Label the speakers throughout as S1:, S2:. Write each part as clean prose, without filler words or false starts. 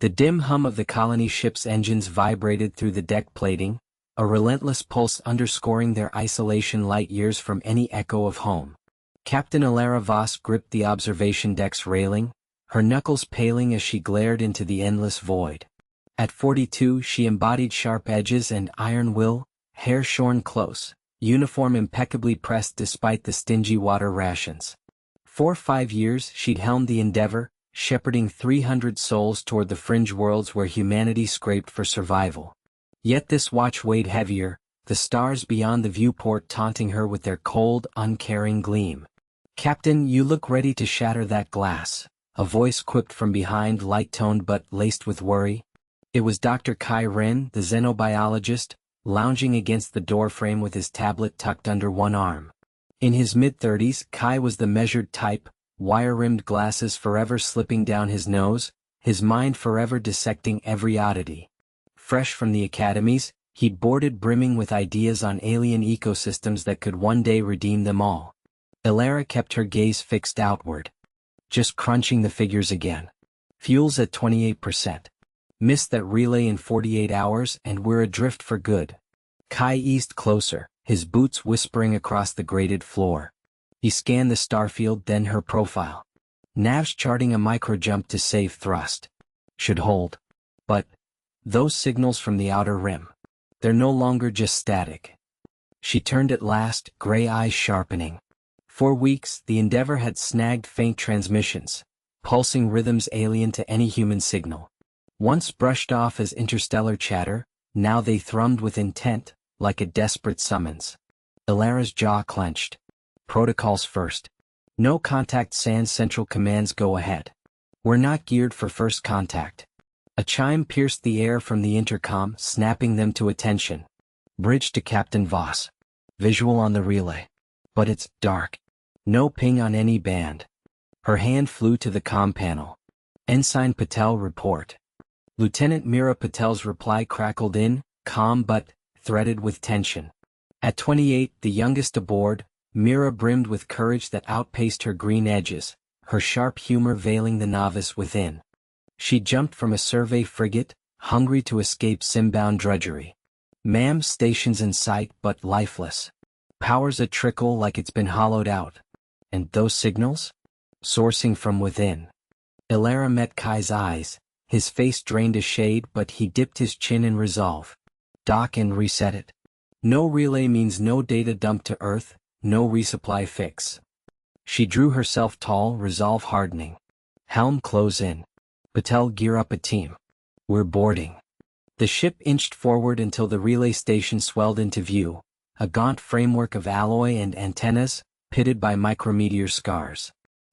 S1: The dim hum of the colony ship's engines vibrated through the deck plating, a relentless pulse underscoring their isolation light years from any echo of home. Captain Alara Voss gripped the observation deck's railing, her knuckles paling as she glared into the endless void. At 42 she embodied sharp edges and iron will, hair shorn close, uniform impeccably pressed despite the stingy water rations. For 5 years she'd helmed the Endeavor, shepherding 300 souls toward the fringe worlds where humanity scraped for survival. Yet this watch weighed heavier, the stars beyond the viewport taunting her with their cold, uncaring gleam. "Captain, you look ready to shatter that glass," a voice quipped from behind, light-toned but laced with worry. It was Dr. Kai Ren, the xenobiologist, lounging against the doorframe with his tablet tucked under one arm. In his mid-30s, Kai was the measured type, wire-rimmed glasses forever slipping down his nose, his mind forever dissecting every oddity. Fresh from the academies, he'd boarded brimming with ideas on alien ecosystems that could one day redeem them all. Alara kept her gaze fixed outward. Just crunching the figures again. Fuel's at 28%. Missed that relay in 48 hours and we're adrift for good. Kai eased closer, his boots whispering across the grated floor. He scanned the starfield, then her profile. Nav's charting a micro-jump to save thrust. Should hold. But those signals from the outer rim. They're no longer just static. She turned at last, gray eyes sharpening. For weeks, the Endeavor had snagged faint transmissions, pulsing rhythms alien to any human signal. Once brushed off as interstellar chatter, now they thrummed with intent, like a desperate summons. Alara's jaw clenched. Protocols first. No contact, sans central commands go ahead. We're not geared for first contact. A chime pierced the air from the intercom, snapping them to attention. Bridge to Captain Voss. Visual on the relay. But it's dark. No ping on any band. Her hand flew to the comm panel. Ensign Patel report. Lieutenant Mira Patel's reply crackled in, calm but threaded with tension. At 28, the youngest aboard, Mira brimmed with courage that outpaced her green edges, her sharp humor veiling the novice within. She jumped from a survey frigate, hungry to escape sim-bound drudgery. "Ma'am, station's in sight but lifeless. Power's a trickle like it's been hollowed out. And those signals? Sourcing from within." Alara met Kai's eyes, his face drained a shade but he dipped his chin in resolve. "Dock and reset it. No relay means no data dump to Earth, no resupply fix." She drew herself tall, resolve hardening. "Helm close in. Patel, gear up a team. We're boarding." The ship inched forward until the relay station swelled into view, a gaunt framework of alloy and antennas, pitted by micrometeor scars.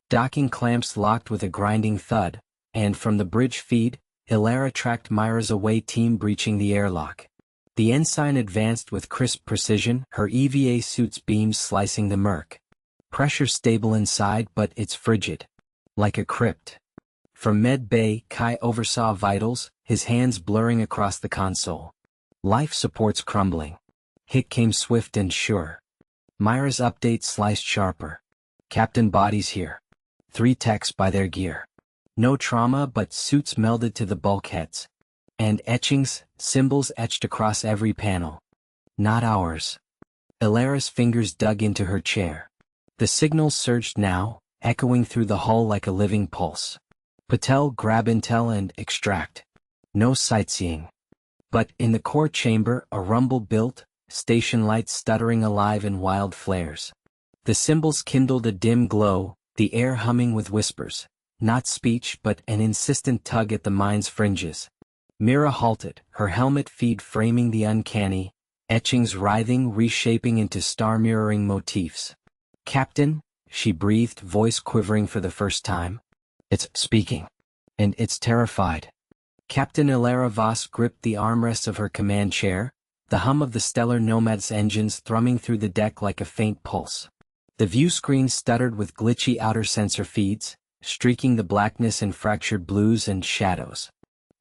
S1: Docking clamps locked with a grinding thud, and from the bridge feed, Alara tracked Myra's away team breaching the airlock. The ensign advanced with crisp precision, her EVA suit's beams slicing the murk. Pressure stable inside, but it's frigid. Like a crypt. From Med Bay, Kai oversaw vitals, his hands blurring across the console. Life support's crumbling. Hit came swift and sure. Myra's update sliced sharper. "Captain bodies here. 3 techs by their gear. No trauma but suits melded to the bulkheads. And etchings, symbols etched across every panel. Not ours." Alara's fingers dug into her chair. The signals surged now, echoing through the hull like a living pulse. "Patel, grab intel and extract. No sightseeing." But in the core chamber, a rumble built, station lights stuttering alive in wild flares. The symbols kindled a dim glow, the air humming with whispers. Not speech but an insistent tug at the mind's fringes. Mira halted, her helmet feed framing the uncanny, etchings writhing, reshaping into star-mirroring motifs. "Captain," she breathed, voice quivering for the first time. "It's speaking. And it's terrified." Captain Alara Voss gripped the armrests of her command chair, the hum of the Stellar Nomad's engines thrumming through the deck like a faint pulse. The view screen stuttered with glitchy outer sensor feeds, streaking the blackness in fractured blues and shadows.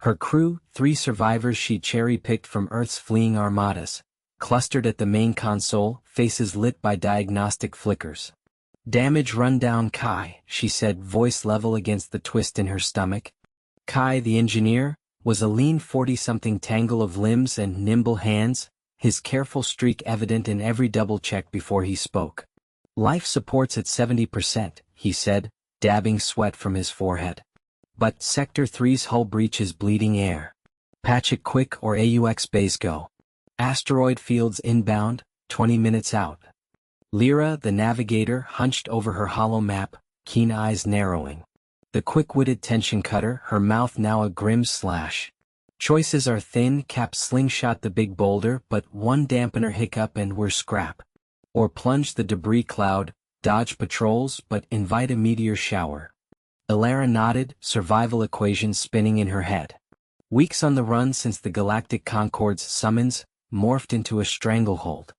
S1: Her crew, 3 survivors she cherry-picked from Earth's fleeing armadas, clustered at the main console, faces lit by diagnostic flickers. "Damage rundown, Kai," she said, voice level against the twist in her stomach. Kai, the engineer, was a lean 40-something tangle of limbs and nimble hands, his careful streak evident in every double check before he spoke. Life support's at 70%, he said, dabbing sweat from his forehead. But Sector 3's hull breach is bleeding air. Patch it quick or AUX bays go. Asteroid fields inbound, 20 minutes out. Lyra, the navigator, hunched over her hollow map, keen eyes narrowing. The quick-witted tension cutter, her mouth now a grim slash. Choices are thin, Cap slingshot the big boulder, but one dampener hiccup and we're scrap. Or plunge the debris cloud, dodge patrols but invite a meteor shower. Elara nodded, survival equations spinning in her head. Weeks on the run since the Galactic Concorde's summons, morphed into a stranglehold.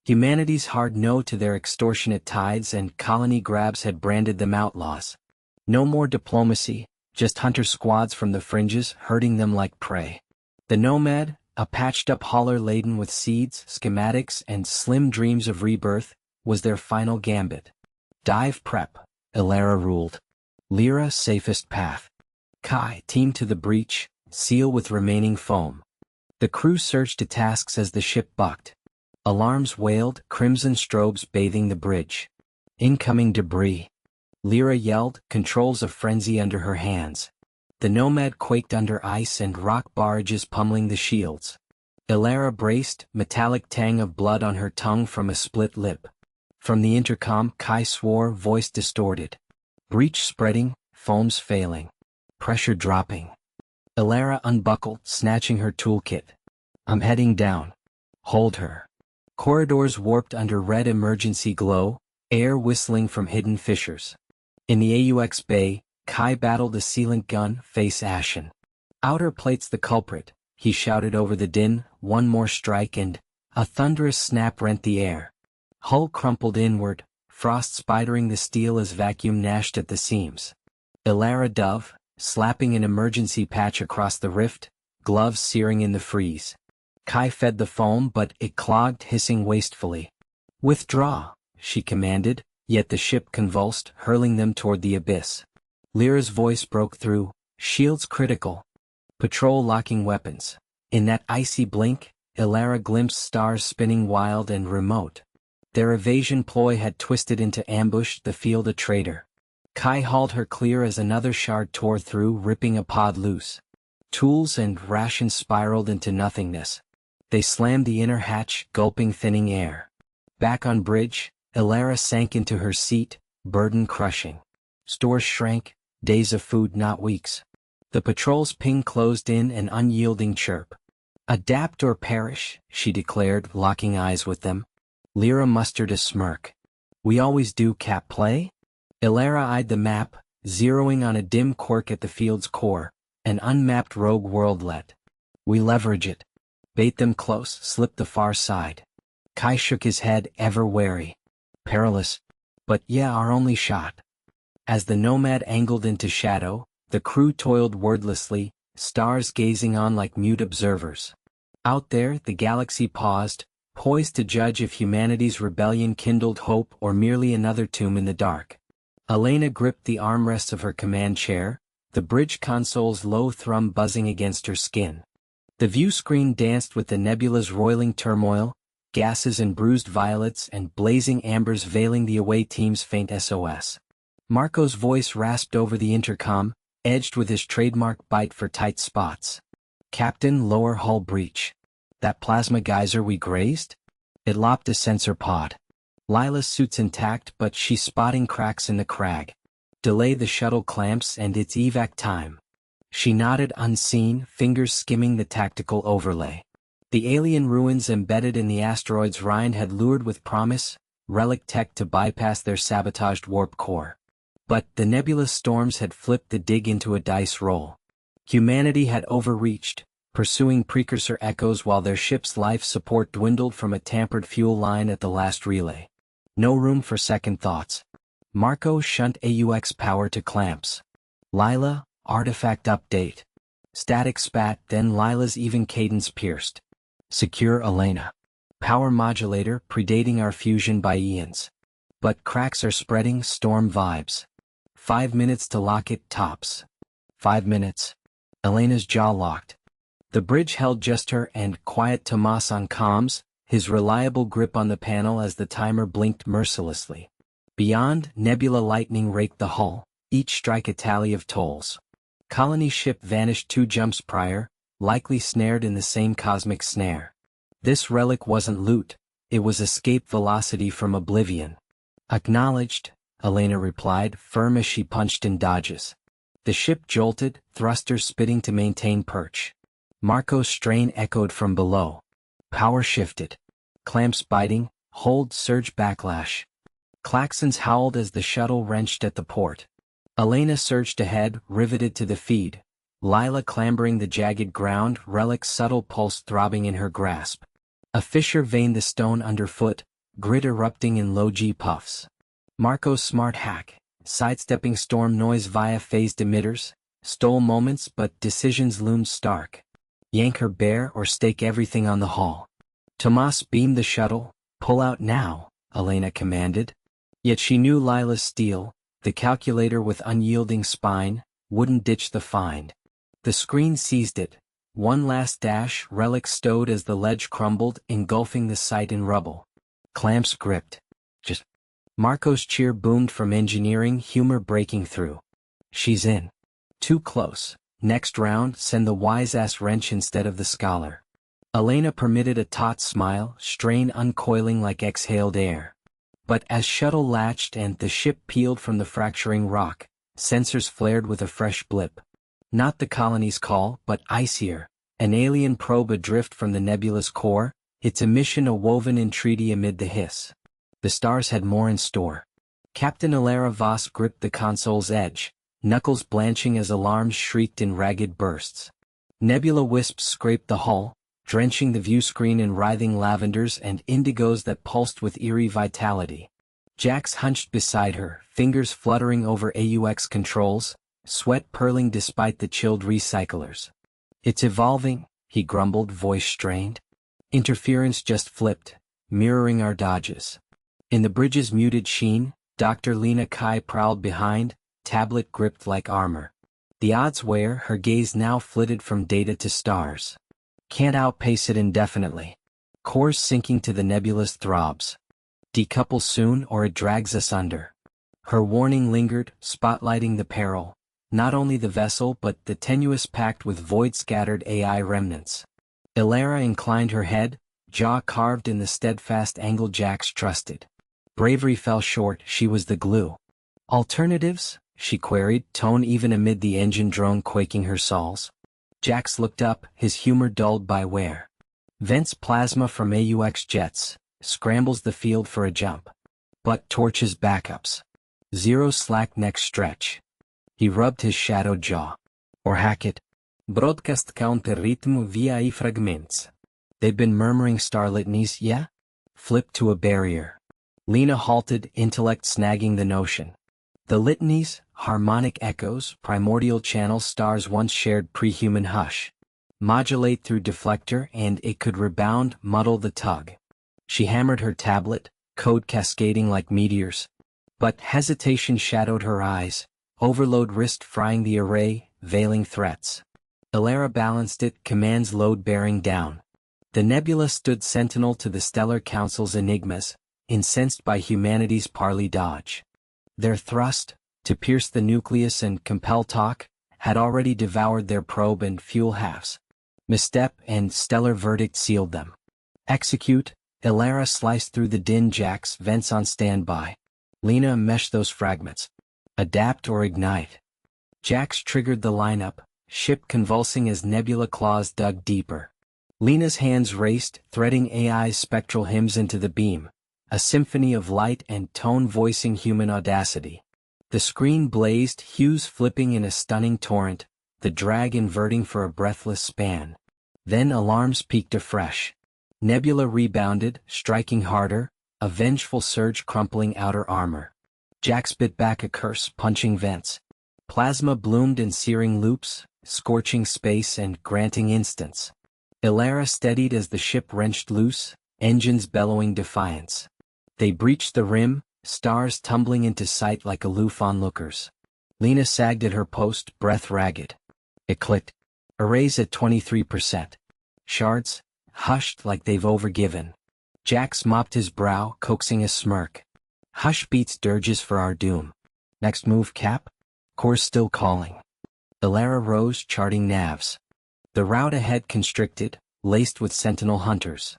S1: Humanity's hard no to their extortionate tides and colony grabs had branded them outlaws. No more diplomacy, just hunter squads from the fringes herding them like prey. The Nomad, a patched-up hauler laden with seeds, schematics, and slim dreams of rebirth, was their final gambit. Dive prep, Elara ruled. Lyra, safest path. Kai, team to the breach, seal with remaining foam. The crew surged to tasks as the ship bucked. Alarms wailed, crimson strobes bathing the bridge. Incoming debris. Lyra yelled, controls of frenzy under her hands. The Nomad quaked under ice and rock barrages pummeling the shields. Elara braced, metallic tang of blood on her tongue from a split lip. From the intercom, Kai swore, voice distorted. Breach spreading, foams failing. Pressure dropping. Elara unbuckled, snatching her toolkit. I'm heading down. Hold her. Corridors warped under red emergency glow, air whistling from hidden fissures. In the AUX bay, Kai battled a sealant gun, face ashen. Outer plate's the culprit, he shouted over the din, one more strike and a thunderous snap rent the air. Hull crumpled inward, frost spidering the steel as vacuum gnashed at the seams. Elara dove, slapping an emergency patch across the rift, gloves searing in the freeze. Kai fed the foam but it clogged, hissing wastefully. Withdraw, she commanded, yet the ship convulsed, hurling them toward the abyss. Lyra's voice broke through, shields critical. Patrol locking weapons. In that icy blink, Elara glimpsed stars spinning wild and remote. Their evasion ploy had twisted into ambush, the field a traitor. Kai hauled her clear as another shard tore through, ripping a pod loose. Tools and rations spiraled into nothingness. They slammed the inner hatch, gulping thinning air. Back on bridge, Elara sank into her seat, burden crushing. Stores shrank, days of food not weeks. The patrol's ping closed in an unyielding chirp. Adapt or perish, she declared, locking eyes with them. Lyra mustered a smirk. We always do, Cap, play? Elara eyed the map, zeroing on a dim quirk at the field's core, an unmapped rogue worldlet. We leverage it. Bait them close, slip the far side. Kai shook his head, ever wary. Perilous. But yeah, our only shot. As the Nomad angled into shadow, the crew toiled wordlessly, stars gazing on like mute observers. Out there, the galaxy paused, poised to judge if humanity's rebellion kindled hope or merely another tomb in the dark. Elena gripped the armrests of her command chair, the bridge console's low thrum buzzing against her skin. The view screen danced with the nebula's roiling turmoil, gases and bruised violets and blazing ambers veiling the away team's faint SOS. Marco's voice rasped over the intercom, edged with his trademark bite for tight spots. Captain, lower hull breach. That plasma geyser we grazed? It lopped a sensor pod. Lila's suit's intact but she's spotting cracks in the crag. Delay the shuttle clamps and it's evac time. She nodded unseen, fingers skimming the tactical overlay. The alien ruins embedded in the asteroid's rind had lured with promise, relic tech to bypass their sabotaged warp core. But the nebulous storms had flipped the dig into a dice roll. Humanity had overreached, pursuing precursor echoes while their ship's life support dwindled from a tampered fuel line at the last relay. No room for second thoughts. Marco shunt AUX power to clamps. Lila, artifact update. Static spat, then Lila's even cadence pierced. Secure Elena. Power modulator predating our fusion by eons. But cracks are spreading, storm vibes. 5 minutes to lock it, tops. 5 minutes. Elena's jaw locked. The bridge held just her and quiet Tomas on comms, his reliable grip on the panel as the timer blinked mercilessly. Beyond, nebula lightning raked the hull, each strike a tally of tolls. Colony ship vanished 2 jumps prior, likely snared in the same cosmic snare. This relic wasn't loot, it was escape velocity from oblivion. Acknowledged, Elena replied, firm as she punched in dodges. The ship jolted, thrusters spitting to maintain perch. Marco's strain echoed from below. Power shifted. Clamps biting, hold surge backlash. Klaxons howled as the shuttle wrenched at the port. Elena surged ahead, riveted to the feed. Lila clambering the jagged ground, Relic's subtle pulse throbbing in her grasp. A fissure veined the stone underfoot, grit erupting in low-G puffs. Marco's smart hack, sidestepping storm noise via phased emitters, stole moments but decisions loomed stark. Yank her bare or stake everything on the hull. Tomas beamed the shuttle, pull out now, Elena commanded. Yet she knew Lila's steel, the calculator with unyielding spine, wouldn't ditch the find. The screen seized it. One last dash, Relic stowed as the ledge crumbled, engulfing the site in rubble. Clamps gripped. Just. Marco's cheer boomed from engineering, humor breaking through. She's in. Too close. Next round, send the wise-ass wrench instead of the scholar. Elena permitted a taut smile, strain uncoiling like exhaled air. But as shuttle latched and the ship peeled from the fracturing rock, sensors flared with a fresh blip. Not the colony's call, but icier, an alien probe adrift from the nebula's core, its emission a woven entreaty amid the hiss. The stars had more in store. Captain Alara Voss gripped the console's edge, knuckles blanching as alarms shrieked in ragged bursts. Nebula wisps scraped the hull, drenching the view screen in writhing lavenders and indigos that pulsed with eerie vitality. Jax hunched beside her, fingers fluttering over AUX controls, sweat purling despite the chilled recyclers. It's evolving, he grumbled, voice strained. Interference just flipped, mirroring our dodges. In the bridge's muted sheen, Dr. Lena Kai prowled behind, tablet gripped like armor. The odds were her gaze now flitted from data to stars. Can't outpace it indefinitely. Cores sinking to the nebula's throbs. Decouple soon or it drags us under. Her warning lingered, spotlighting the peril. Not only the vessel but the tenuous pact with void-scattered AI remnants. Ilara inclined her head, jaw carved in the steadfast angle Jax trusted. Bravery fell short, she was the glue. Alternatives? She queried, tone even amid the engine drone quaking her soles. Jax looked up, his humor dulled by wear. Vents plasma from AUX jets, scrambles the field for a jump. But torches backups. Zero slack next stretch. He rubbed his shadowed jaw. Or hack it. Broadcast counter rhythm via I fragments. They'd been murmuring star litanies, yeah? Flipped to a barrier. Lena halted, intellect snagging the notion. The litanies, harmonic echoes, primordial channels stars once shared pre-human hush. Modulate through deflector and it could rebound, muddle the tug. She hammered her tablet, code cascading like meteors. But hesitation shadowed her eyes, overload wrist frying the array, veiling threats. Ilara balanced it, commands load bearing down. The nebula stood sentinel to the stellar council's enigmas, incensed by humanity's parley dodge. Their thrust, to pierce the nucleus and compel talk, had already devoured their probe and fuel halves. Misstep and stellar verdict sealed them. Execute, Ilara sliced through the din. Jax vents on standby. Lena meshed those fragments. Adapt or ignite. Jax triggered the lineup, ship convulsing as nebula claws dug deeper. Lena's hands raced, threading AI's spectral hymns into the beam, a symphony of light and tone voicing human audacity. The screen blazed, hues flipping in a stunning torrent, the drag inverting for a breathless span. Then alarms peaked afresh. Nebula rebounded, striking harder, a vengeful surge crumpling outer armor. Jax bit back a curse, punching vents. Plasma bloomed in searing loops, scorching space and granting instants. Ilara steadied as the ship wrenched loose, engines bellowing defiance. They breached the rim, stars tumbling into sight like aloof onlookers. Lena sagged at her post, breath ragged. It clicked. Arrays at 23%. Shards, hushed like they've overgiven. Jax mopped his brow, coaxing a smirk. Hush beats dirges for our doom. Next move, Cap? Core's still calling. Elara rose, charting navs. The route ahead constricted, laced with sentinel hunters.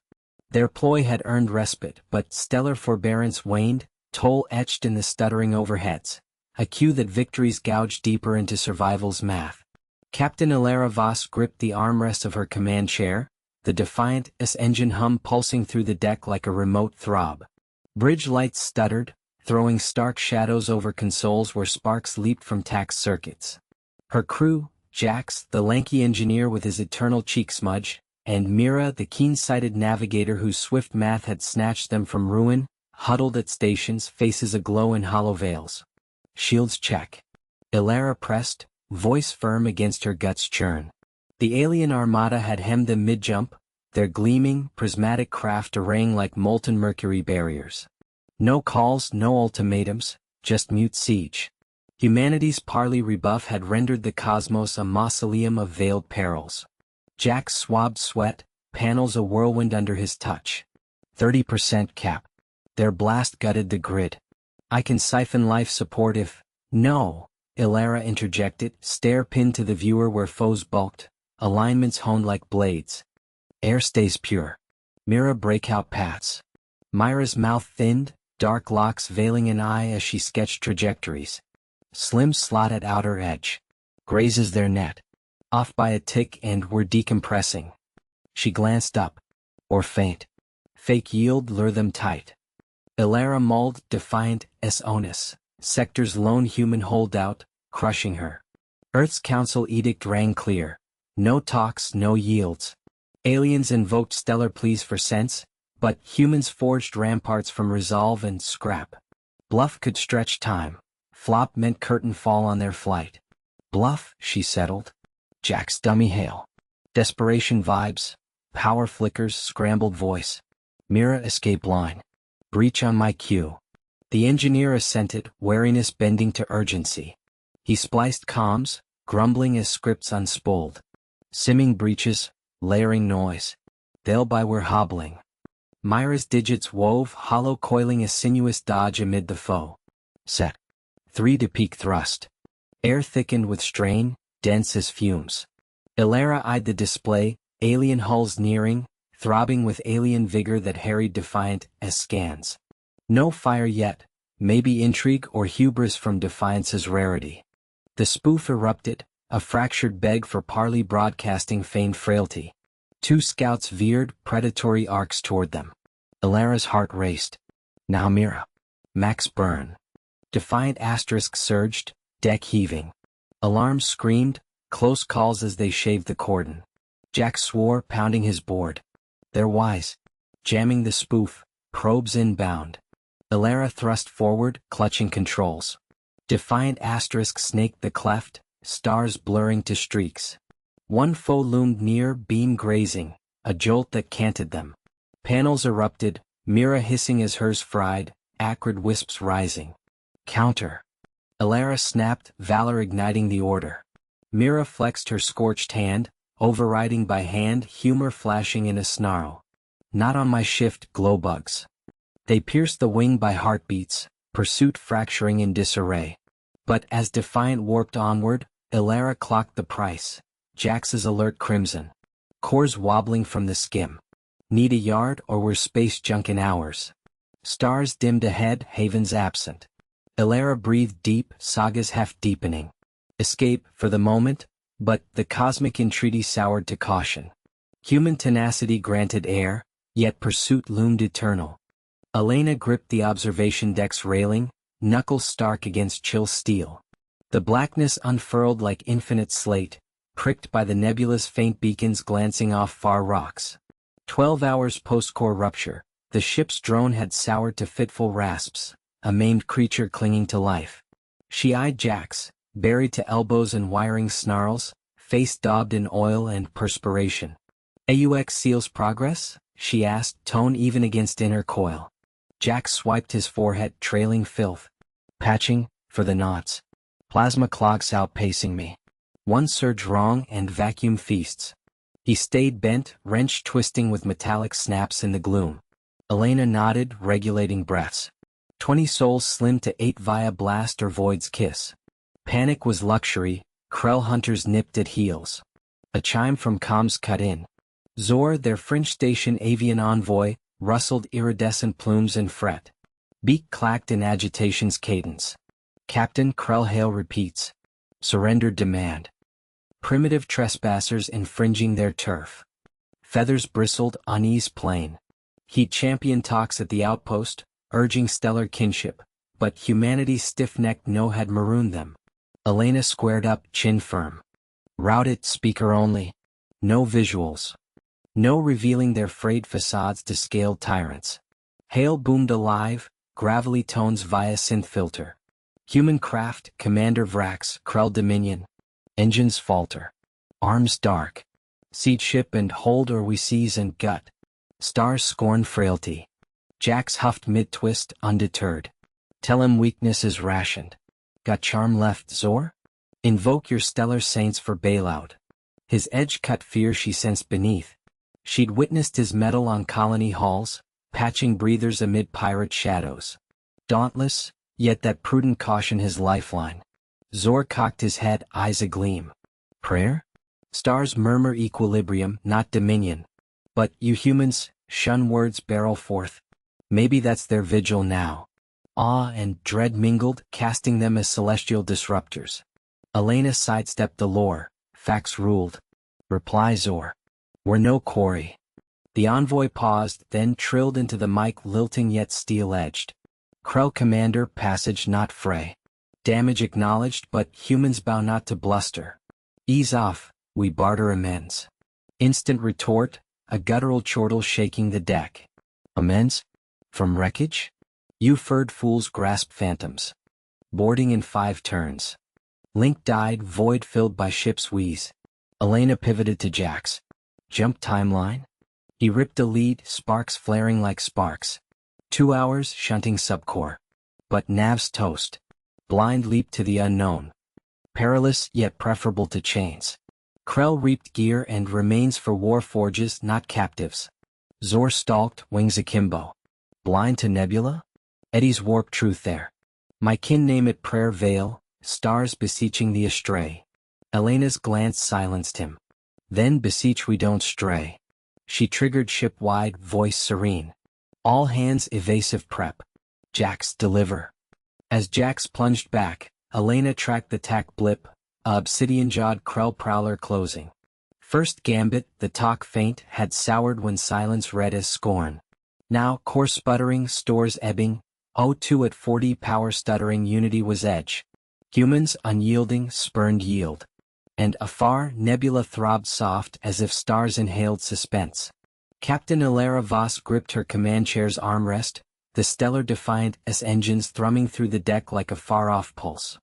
S1: Their ploy had earned respite, but stellar forbearance waned, toll etched in the stuttering overheads. A cue that victories gouged deeper into survival's math. Captain Elara Voss gripped the armrest of her command chair, the defiant S-engine hum pulsing through the deck like a remote throb. Bridge lights stuttered, throwing stark shadows over consoles where sparks leaped from tax circuits. Her crew, Jax, the lanky engineer with his eternal cheek smudge, and Mira, the keen-sighted navigator whose swift math had snatched them from ruin, huddled at stations, faces aglow in hollow veils. Shields check. Elara pressed, voice firm against her gut's churn. The alien armada had hemmed them mid-jump, their gleaming, prismatic craft arraying like molten mercury barriers. No calls, no ultimatums, just mute siege. Humanity's parley rebuff had rendered the cosmos a mausoleum of veiled perils. Jax swabbed sweat, panels a whirlwind under his touch. 30% Cap. Their blast gutted the grid. I can siphon life support if... No, Elara interjected, stare pinned to the viewer where foes bulked, alignments honed like blades. Air stays pure. Mira breakout paths. Myra's mouth thinned, dark locks veiling an eye as she sketched trajectories. Slim slot at outer edge. Grazes their net. Off by a tick and we're decompressing. She glanced up. Or faint. Fake yield lure them tight. Elara mulled, defiant, onus. Sector's lone human holdout, crushing her. Earth's council edict rang clear. No talks, no yields. Aliens invoked stellar pleas for sense, but humans forged ramparts from resolve and scrap. Bluff could stretch time. Flop meant curtain fall on their flight. Bluff, she settled. Jack's dummy hail. Desperation vibes. Power flickers, scrambled voice. Mira escape line. Breach on my cue. The engineer assented, wariness bending to urgency. He spliced comms, grumbling as scripts unspooled. Simming breaches, layering noise. They'll by we're hobbling. Myra's digits wove, hollow coiling a sinuous dodge amid the foe. Set. 3 to peak thrust. Air thickened with strain, dense as fumes. Elara eyed the display, alien hulls nearing, throbbing with alien vigor that harried defiant as scans. No fire yet, maybe intrigue or hubris from defiance's rarity. The spoof erupted, a fractured beg for parley broadcasting feigned frailty. 2 scouts veered, predatory arcs toward them. Elara's heart raced. Now Mira. Max burn. Defiant asterisk surged, deck heaving. Alarms screamed, close calls as they shaved the cordon. Jack swore, pounding his board. They're wise. Jamming the spoof, probes inbound. Elara thrust forward, clutching controls. Defiant asterisk snaked the cleft, stars blurring to streaks. One foe loomed near, beam grazing, a jolt that canted them. Panels erupted, Mira hissing as hers fried, acrid wisps rising. Counter. Elara snapped, valor igniting the order. Mira flexed her scorched hand, overriding by hand, humor flashing in a snarl. Not on my shift, glowbugs. They pierced the wing by heartbeats, pursuit fracturing in disarray. But as Defiant warped onward, Elara clocked the price. Jax's alert crimson. Cores wobbling from the skim. Need a yard or we're space junk in hours. Stars dimmed ahead, havens absent. Elara breathed deep, Saga's heft deepening. Escape, for the moment, but the cosmic entreaty soured to caution. Human tenacity granted air, yet pursuit loomed eternal. Elena gripped the observation deck's railing, knuckles stark against chill steel. The blackness unfurled like infinite slate, pricked by the nebulous faint beacons glancing off far rocks. 12 hours post-core rupture, the ship's drone had soured to fitful rasps, a maimed creature clinging to life. She eyed Jax, buried to elbows in wiring snarls, face daubed in oil and perspiration. AUX seals progress? She asked, tone even against inner coil. Jax swiped his forehead, trailing filth. Patching, for the knots. Plasma clogs outpacing me. One surge wrong and vacuum feasts. He stayed bent, wrench twisting with metallic snaps in the gloom. Elena nodded, regulating breaths. 20 souls slimmed to 8 via blast or void's kiss. Panic was luxury, Krell hunters nipped at heels. A chime from comms cut in. Zor, their fringe station avian envoy, rustled iridescent plumes and fret. Beak clacked in agitation's cadence. Captain Krell Hale repeats. Surrender demand. Primitive trespassers infringing their turf. Feathers bristled, unease plain. Heat champion talks at the outpost, urging stellar kinship, but humanity's stiff-necked no had marooned them. Elena squared up, chin firm. Routed, speaker only. No visuals. No revealing their frayed facades to scaled tyrants. Hale boomed alive, gravelly tones via synth filter. Human craft, Commander Vrax, Krell Dominion. Engines falter. Arms dark. Seat ship and hold or we seize and gut. Stars scorn frailty. Jax huffed mid-twist, undeterred. Tell him weakness is rationed. Got charm left, Zor? Invoke your stellar saints for bailout. His edge cut fear she sensed beneath. She'd witnessed his mettle on colony halls, patching breathers amid pirate shadows. Dauntless, yet that prudent caution his lifeline. Zor cocked his head, eyes agleam. Prayer? Stars murmur equilibrium, not dominion. But you humans, shun words barrel forth. Maybe that's their vigil now. Awe and dread mingled, casting them as celestial disruptors. Elena sidestepped the lore, facts ruled. Reply Zor. We're no quarry. The envoy paused, then trilled into the mic, lilting yet steel-edged. Krell Commander, passage not fray. Damage acknowledged, but humans bow not to bluster. Ease off, we barter amends. Instant retort, a guttural chortle shaking the deck. Amends? From wreckage? You furred fools grasp phantoms. Boarding in 5 turns. Link died, void filled by ship's wheeze. Elena pivoted to Jax. Jump timeline? He ripped a lead, sparks flaring like sparks. 2 hours, shunting subcore. But Nav's toast. Blind leap to the unknown. Perilous, yet preferable to chains. Krell reaped gear and remains for war forges, not captives. Zor stalked, wings akimbo. Blind to nebula? Eddie's warped truth there. My kin name it prayer veil, stars beseeching the astray. Elena's glance silenced him. Then beseech we don't stray. She triggered ship-wide, voice serene. All hands evasive prep. Jax deliver. As Jax plunged back, Elena tracked the tack blip, a obsidian-jawed Krell prowler closing. First gambit, the talk faint, had soured when silence read as scorn. Now, core sputtering, stores ebbing, O2 at 40 power stuttering unity was edge. Humans, unyielding, spurned yield. And afar, nebula throbbed soft as if stars inhaled suspense. Captain Ilara Voss gripped her command chair's armrest, the stellar defiant engines thrumming through the deck like a far-off pulse.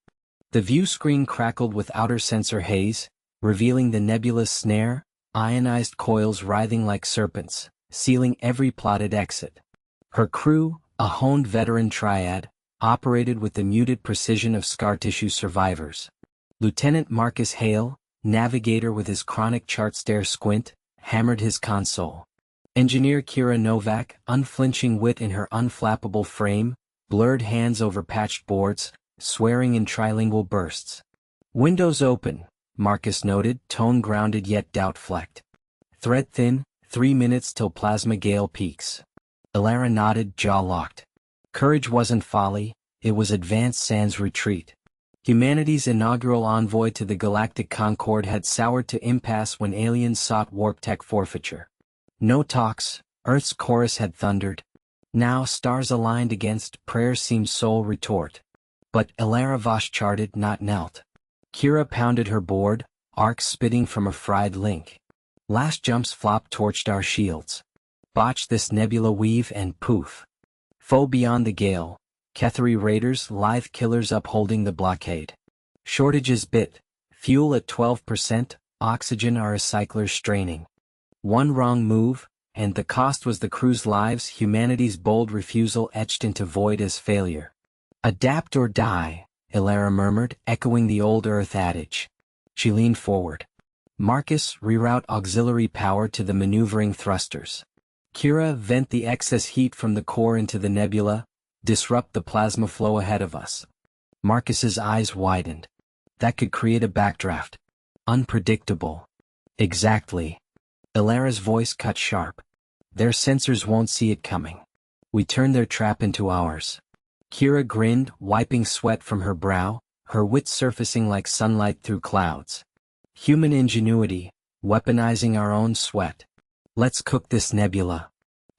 S1: The view screen crackled with outer sensor haze, revealing the nebula's snare, ionized coils writhing like serpents, sealing every plotted exit. Her crew, a honed veteran triad, operated with the muted precision of scar tissue survivors. Lieutenant Marcus Hale, navigator with his chronic chart stare squint, hammered his console. Engineer Kira Novak, unflinching wit in her unflappable frame, blurred hands over patched boards, swearing in trilingual bursts. Windows open, Marcus noted, tone grounded yet doubt-flecked. Thread thin, 3 minutes till plasma gale peaks. Ilara nodded, jaw locked. Courage wasn't folly, it was advanced sans retreat. Humanity's inaugural envoy to the Galactic Concord had soured to impasse when aliens sought warp tech forfeiture. No talks, Earth's chorus had thundered. Now stars aligned against, prayer seemed sole retort. But Ilara Voss charted, not knelt. Kira pounded her board, arcs spitting from a fried link. Last jumps flop torched our shields. Botch this nebula weave and poof. Foe beyond the gale, Ketheri raiders, lithe killers upholding the blockade. Shortages bit, fuel at 12%, oxygen our recyclers straining. One wrong move, and the cost was the crew's lives, humanity's bold refusal etched into void as failure. Adapt or die, Ilara murmured, echoing the old Earth adage. She leaned forward. Marcus, reroute auxiliary power to the maneuvering thrusters. Kira, vent the excess heat from the core into the nebula, disrupt the plasma flow ahead of us. Marcus's eyes widened. That could create a backdraft. Unpredictable. Exactly. Ilara's voice cut sharp. Their sensors won't see it coming. We turn their trap into ours. Kira grinned, wiping sweat from her brow, her wit surfacing like sunlight through clouds. Human ingenuity, weaponizing our own sweat. Let's cook this nebula.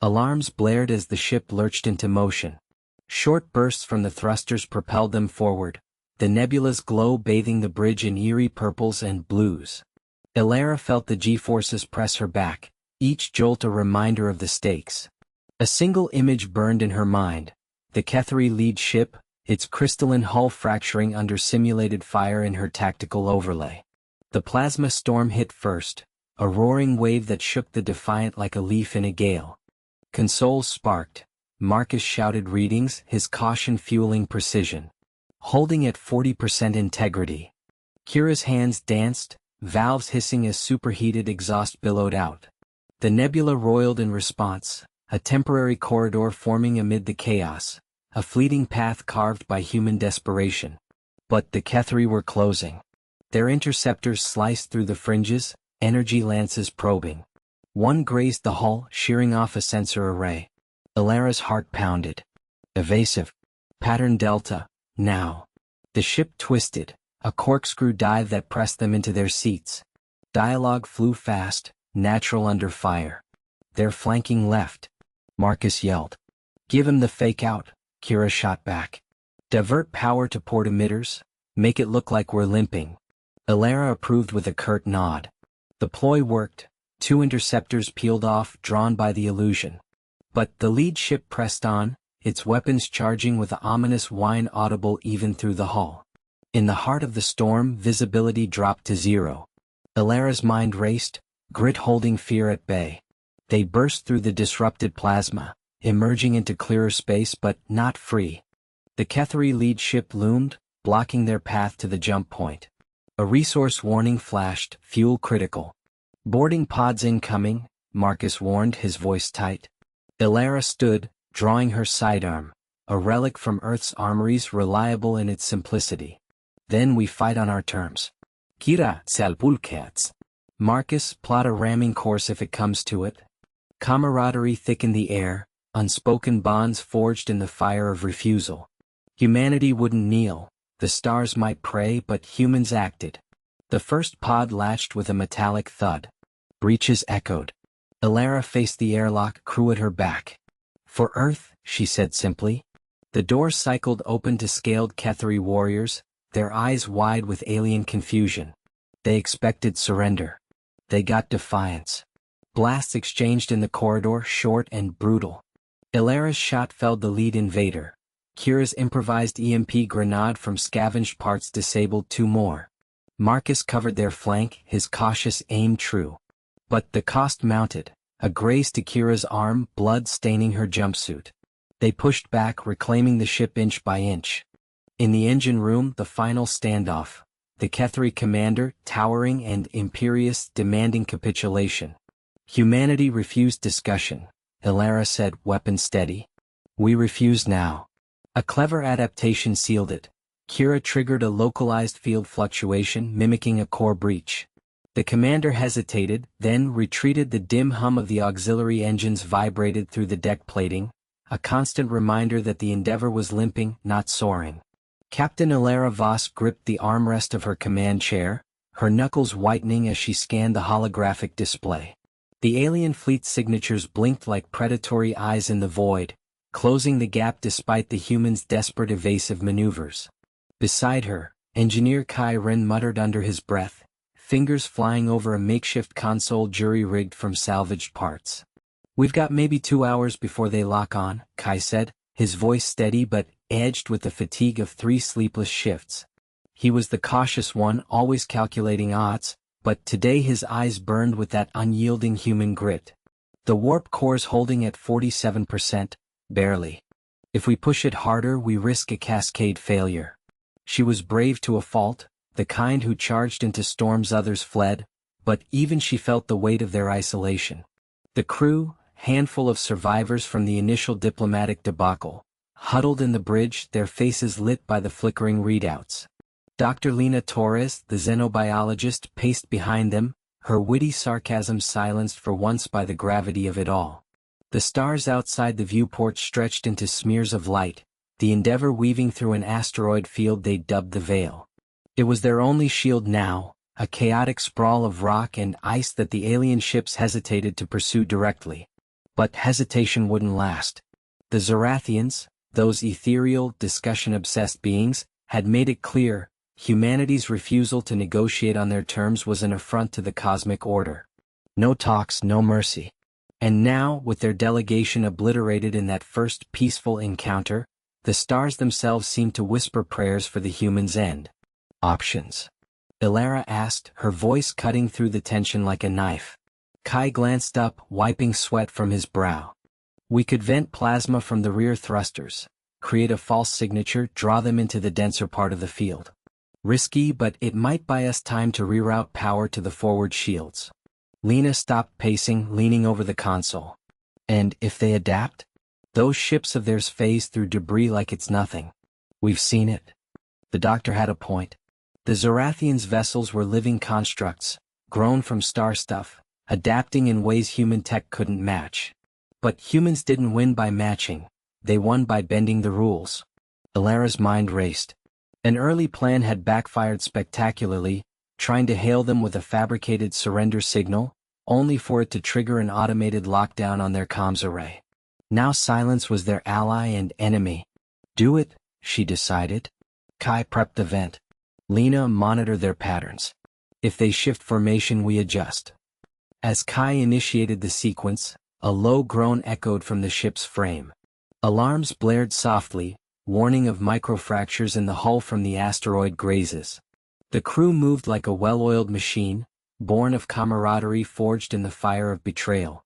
S1: Alarms blared as the ship lurched into motion. Short bursts from the thrusters propelled them forward, the nebula's glow bathing the bridge in eerie purples and blues. Ilara felt the G-forces press her back, each jolt a reminder of the stakes. A single image burned in her mind, the Kethri lead ship, its crystalline hull fracturing under simulated fire in her tactical overlay. The plasma storm hit first, a roaring wave that shook the Defiant like a leaf in a gale. Consoles sparked. Marcus shouted readings, his caution fueling precision. Holding at 40% integrity. Kira's hands danced, valves hissing as superheated exhaust billowed out. The nebula roiled in response, a temporary corridor forming amid the chaos, a fleeting path carved by human desperation. But the Kethri were closing. Their interceptors sliced through the fringes, energy lances probing. One grazed the hull, shearing off a sensor array. Ilara's heart pounded. Evasive. Pattern Delta, now. The ship twisted, a corkscrew dive that pressed them into their seats. Dialogue flew fast, natural under fire. They're flanking left. Marcus yelled. Give him the fake out, Kira shot back. Divert power to port emitters, make it look like we're limping. Ilara approved with a curt nod. The ploy worked, 2 interceptors peeled off, drawn by the illusion. But the lead ship pressed on, its weapons charging with the ominous whine audible even through the hull. In the heart of the storm, visibility dropped to 0. Ilara's mind raced, grit holding fear at bay. They burst through the disrupted plasma, emerging into clearer space but not free. The Kethri lead ship loomed, blocking their path to the jump point. A resource warning flashed, fuel critical. Boarding pods incoming, Marcus warned, his voice tight. Ilara stood, drawing her sidearm, a relic from Earth's armories reliable in its simplicity. Then we fight on our terms. Kira, salpulcats. Marcus, plot a ramming course if it comes to it. Camaraderie thickened the air, unspoken bonds forged in the fire of refusal. Humanity wouldn't kneel, the stars might pray, but humans acted. The first pod latched with a metallic thud. Breaches echoed. Ilara faced the airlock, crew at her back. For Earth, she said simply. The door cycled open to scaled Kethri warriors, their eyes wide with alien confusion. They expected surrender. They got defiance. Blasts exchanged in the corridor, short and brutal. Ilara's shot felled the lead invader. Kira's improvised EMP grenade from scavenged parts disabled 2 more. Marcus covered their flank, his cautious aim true. But the cost mounted, a graze to Kira's arm, blood staining her jumpsuit. They pushed back, reclaiming the ship inch by inch. In the engine room, the final standoff. The Kethri commander, towering and imperious, demanding capitulation. Humanity refused discussion. Ilara said, weapon steady. We refuse now. A clever adaptation sealed it. Kira triggered a localized field fluctuation mimicking a core breach. The commander hesitated, then retreated. The dim hum of the auxiliary engines vibrated through the deck plating, a constant reminder that the Endeavor was limping, not soaring. Captain Ilara Voss gripped the armrest of her command chair, her knuckles whitening as she scanned the holographic display. The alien fleet's signatures blinked like predatory eyes in the void, closing the gap despite the humans' desperate evasive maneuvers. Beside her, Engineer Kai Ren muttered under his breath, fingers flying over a makeshift console jury-rigged from salvaged parts. We've got maybe 2 hours before they lock on, Kai said, his voice steady but edged with the fatigue of 3 sleepless shifts. He was the cautious one, always calculating odds, but today his eyes burned with that unyielding human grit. The warp core's holding at 47%, barely. If we push it harder, we risk a cascade failure. She was brave to a fault, the kind who charged into storms others fled, but even she felt the weight of their isolation. The crew, handful of survivors from the initial diplomatic debacle, huddled in the bridge, their faces lit by the flickering readouts. Dr. Lena Torres, the xenobiologist, paced behind them, her witty sarcasm silenced for once by the gravity of it all. The stars outside the viewport stretched into smears of light, the Endeavour weaving through an asteroid field they dubbed the Veil. It was their only shield now, a chaotic sprawl of rock and ice that the alien ships hesitated to pursue directly. But hesitation wouldn't last. The Zorathians, those ethereal, discussion-obsessed beings, had made it clear, humanity's refusal to negotiate on their terms was an affront to the cosmic order. No talks, no mercy. And now, with their delegation obliterated in that first peaceful encounter, the stars themselves seemed to whisper prayers for the humans' end. Options? Ilara asked, her voice cutting through the tension like a knife. Kai glanced up, wiping sweat from his brow. We could vent plasma from the rear thrusters, create a false signature, draw them into the denser part of the field. Risky, but it might buy us time to reroute power to the forward shields. Lena stopped pacing, leaning over the console. And if they adapt? Those ships of theirs phase through debris like it's nothing. We've seen it. The doctor had a point. The Zorathians' vessels were living constructs, grown from star stuff, adapting in ways human tech couldn't match. But humans didn't win by matching, they won by bending the rules. Ilara's mind raced. An early plan had backfired spectacularly, trying to hail them with a fabricated surrender signal, only for it to trigger an automated lockdown on their comms array. Now silence was their ally and enemy. Do it, she decided. Kai prepped the vent. Lena monitored their patterns. If they shift formation, we adjust. As Kai initiated the sequence, a low groan echoed from the ship's frame. Alarms blared softly, warning of microfractures in the hull from the asteroid grazes. The crew moved like a well-oiled machine, born of camaraderie forged in the fire of betrayal.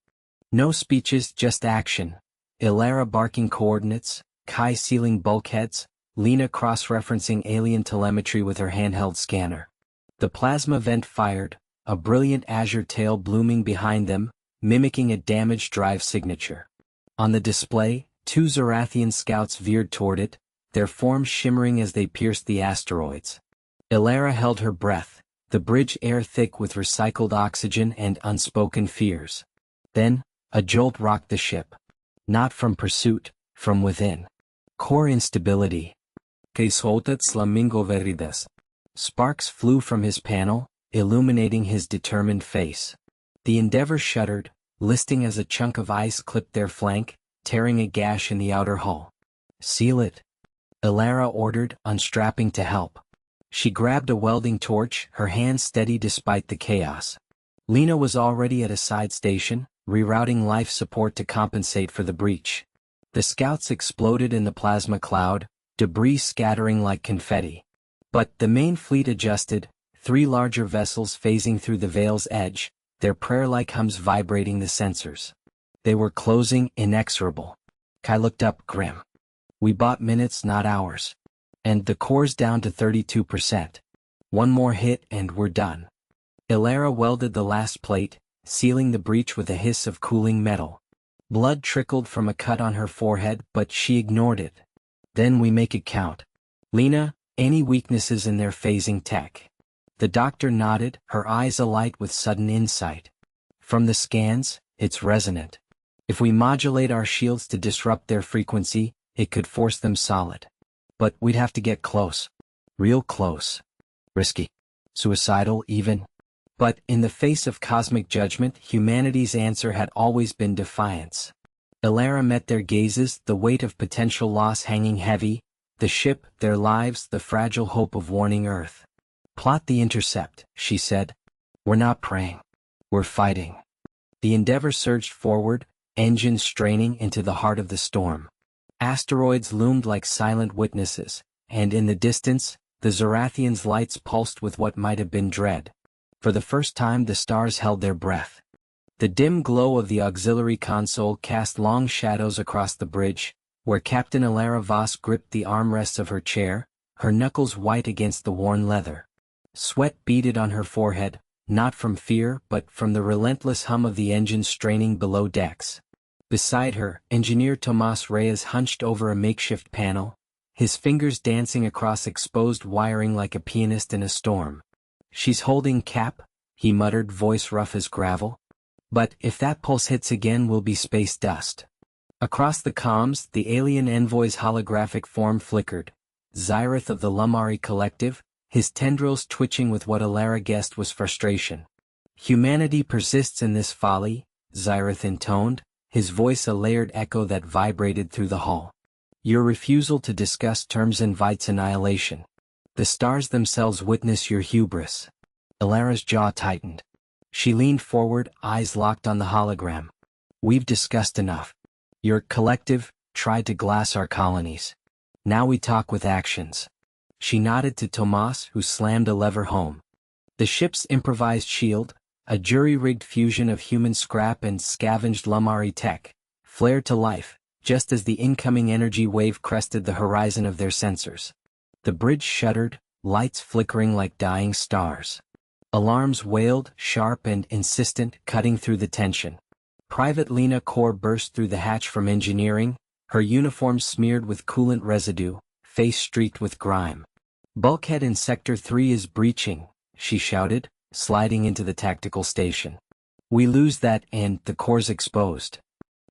S1: No speeches, just action. Ilara barking coordinates, Kai sealing bulkheads, Lena cross-referencing alien telemetry with her handheld scanner. The plasma vent fired, a brilliant azure tail blooming behind them, mimicking a damaged drive signature. On the display, two Zorathian scouts veered toward it, their forms shimmering as they pierced the asteroids. Ilara held her breath, the bridge air thick with recycled oxygen and unspoken fears. Then, a jolt rocked the ship. Not from pursuit, from within. Core instability. Sparks flew from his panel, illuminating his determined face. The Endeavour shuddered, listing as a chunk of ice clipped their flank, tearing a gash in the outer hull. Seal it. Ilara ordered, unstrapping to help. She grabbed a welding torch, her hands steady despite the chaos. Lena was already at a side station, rerouting life support to compensate for the breach. The scouts exploded in the plasma cloud, debris scattering like confetti. But the main fleet adjusted, three larger vessels phasing through the Veil's edge, their prayer-like hums vibrating the sensors. They were closing, inexorable. Kai looked up, grim. We bought minutes, not hours. And the core's down to 32%. One more hit and we're done. Ilara welded the last plate, sealing the breach with a hiss of cooling metal. Blood trickled from a cut on her forehead, but she ignored it. Then we make it count. Lena, any weaknesses in their phasing tech? The doctor nodded, her eyes alight with sudden insight. From the scans, it's resonant. If we modulate our shields to disrupt their frequency, it could force them solid. But we'd have to get close. Real close. Risky. Suicidal, even. But in the face of cosmic judgment, humanity's answer had always been defiance. Ilara met their gazes, the weight of potential loss hanging heavy, the ship, their lives, the fragile hope of warning Earth. Plot the intercept, she said. We're not praying. We're fighting. The Endeavour surged forward, engines straining into the heart of the storm. Asteroids loomed like silent witnesses, and in the distance, the Zorathians' lights pulsed with what might have been dread. For the first time the stars held their breath. The dim glow of the auxiliary console cast long shadows across the bridge, where Captain Ilara Voss gripped the armrests of her chair, her knuckles white against the worn leather. Sweat beaded on her forehead, not from fear but from the relentless hum of the engine straining below decks. Beside her, Engineer Tomas Reyes hunched over a makeshift panel, his fingers dancing across exposed wiring like a pianist in a storm. "She's holding Cap," he muttered, voice rough as gravel. "But if that pulse hits again, we'll be space dust." Across the comms, the alien envoy's holographic form flickered. Xyrath of the Lumari Collective, his tendrils twitching with what Alara guessed was frustration. "Humanity persists in this folly," Xyrath intoned, his voice a layered echo that vibrated through the hall. "Your refusal to discuss terms invites annihilation. The stars themselves witness your hubris." Alara's jaw tightened. She leaned forward, eyes locked on the hologram. "We've discussed enough. Your collective tried to glass our colonies. Now we talk with actions." She nodded to Tomas, who slammed a lever home. The ship's improvised shield, a jury-rigged fusion of human scrap and scavenged Lumari tech, flared to life, just as the incoming energy wave crested the horizon of their sensors. The bridge shuddered, lights flickering like dying stars. Alarms wailed, sharp and insistent, cutting through the tension. Private Lena Core burst through the hatch from engineering, her uniform smeared with coolant residue, face streaked with grime. "Bulkhead in Sector 3 is breaching," she shouted, sliding into the tactical station. "We lose that and the core's exposed."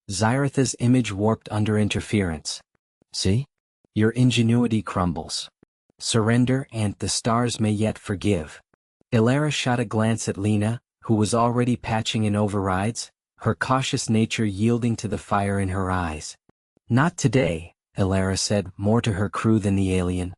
S1: Xyratha's image warped under interference. "See? Your ingenuity crumbles. Surrender and the stars may yet forgive." Alara shot a glance at Lena, who was already patching in overrides, her cautious nature yielding to the fire in her eyes. "Not today," Alara said, more to her crew than the alien.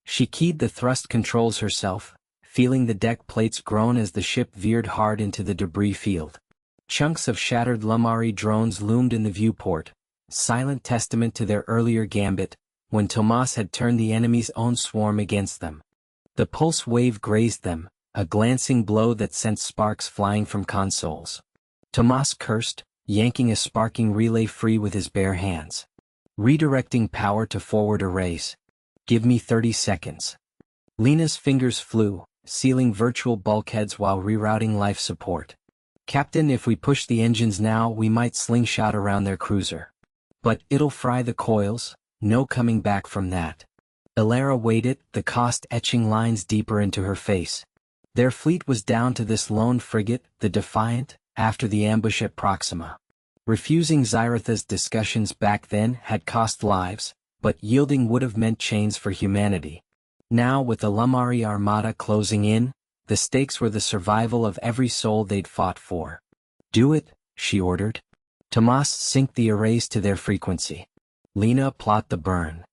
S1: She keyed the thrust controls herself, feeling the deck plates groan as the ship veered hard into the debris field. Chunks of shattered Lumari drones loomed in the viewport, silent testament to their earlier gambit, when Tomas had turned the enemy's own swarm against them. The pulse wave grazed them, a glancing blow that sent sparks flying from consoles. Tomas cursed, yanking a sparking relay free with his bare hands. "Redirecting power to forward arrays. Give me 30 seconds. Lena's fingers flew, sealing virtual bulkheads while rerouting life support. "Captain, if we push the engines now, we might slingshot around their cruiser. But it'll fry the coils, no coming back from that." Alara waited, the cost etching lines deeper into her face. Their fleet was down to this lone frigate, the Defiant, after the ambush at Proxima. Refusing Xyratha's discussions back then had cost lives, but yielding would have meant chains for humanity. Now, with the Lumari Armada closing in, the stakes were the survival of every soul they'd fought for. "Do it," she ordered. "Tomas, sync the arrays to their frequency. Lena, plot the burn."